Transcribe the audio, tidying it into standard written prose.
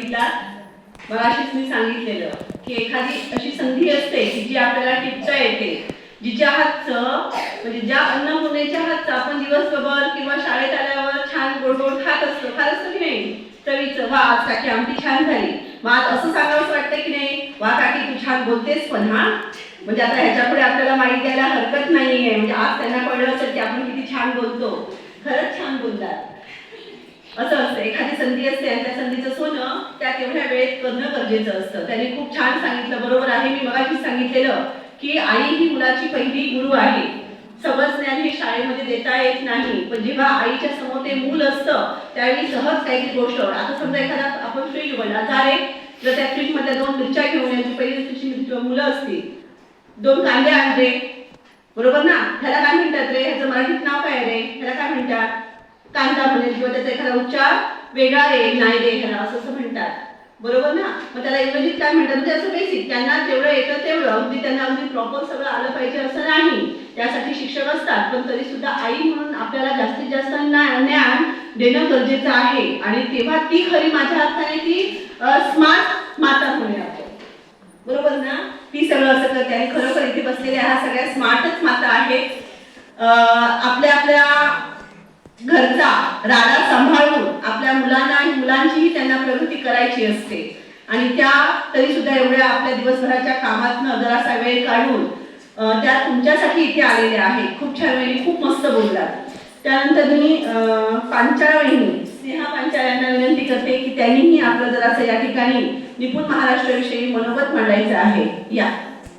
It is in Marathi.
बघितला मगाशीच मी सांगितलेलं की एखादी अशी संधी असते की जी आपल्याला टिपता येते, जिच्या हातचं म्हणजे ज्या अन्नपूर्णेच्या हातचं आपण दिवसभर किंवा शाळेत आल्यावर छान गोड गोड खात असतो की नाही, चवीचं वा आज काकी आमटी छान झाली, मग आज असं सांगावंच वाटतं की नाही, वा काकी तू छान बोलतेस पण हा, म्हणजे आता ह्याच्यापुढे आपल्याला माहिती द्यायला हरकत नाहीये, म्हणजे आज त्यांना कळलं असेल की आपण किती छान बोलतो, खरंच छान बोलतात असं असतं. एखादी संधी असते आणि त्या संधीचं सोनं त्या तेवढ्या वेळेत करणं गरजेचं असतं. त्यांनी खूप छान सांगितलं, बरोबर आहे. मी मगाशी सांगितलेलं की आई ही मुलाची पहिली गुरु आहे. सगळं ज्ञान हे शाळेमध्ये देता येत नाही, पण जेव्हा आईच्या समोर ते मूल असतं त्यावेळी सहज काही गोष्ट, आता समजा एखादा आपण फ्रीज उघडला, जा रे, जर त्या फ्रीज मधल्या 2 मिरच्या घेऊन यायची, पहिली मुलं असतील, 2 कांदे आण रे, बरोबर ना, ह्याला काय म्हणतात रे, ह्याचं मराठीत नाव काय रे, ह्याला काय म्हणतात, कांदा म्हणेल किंवा त्याचा एखादा उच्चार वेगळा येईल, नाही रे ह्याला असं म्हणतात, बरोबर ना. मग त्याला इंग्रजीत काय म्हणतात, म्हणजे असं बेसिक त्यांना जेवढं येतं तेवढं, अगदी त्यांना अगदी प्रॉपर सगळं आलं पाहिजे असं नाही, त्यासाठी शिक्षक असतात, पण तरी सुद्धा आई म्हणून आपल्याला जास्तीत जास्त ज्ञान देणं गरजेचं आहे. आणि तेव्हा ती खरी माझ्या अर्थाने ती स्मार्ट माता होणे आपण, बरोबर ना. ती सगळं असं करते आणि खरोखर इथे बसलेल्या ह्या सगळ्या स्मार्टच माता आहेत. आपल्या आपल्या घरचा राडा सांभाळून आपल्या मुलांना आणि मुलांचीही त्यांना प्रगती करायची असते, आणि त्या तरी सुद्धा एवढ्या आपल्या दिवसभराच्या कामातनं जरासा वेळ काढून त्या तुमच्यासाठी इथे आलेल्या आहेत. खूप छान वेळी खूप मस्त बोललात. त्यानंतर मी पांचाळवहिनी स्नेहा पांचाळ यांना विनंती करते की त्यांनीही आपलं जरासं या ठिकाणी निपुण महाराष्ट्राविषयी मनोगत मांडायचं आहे. या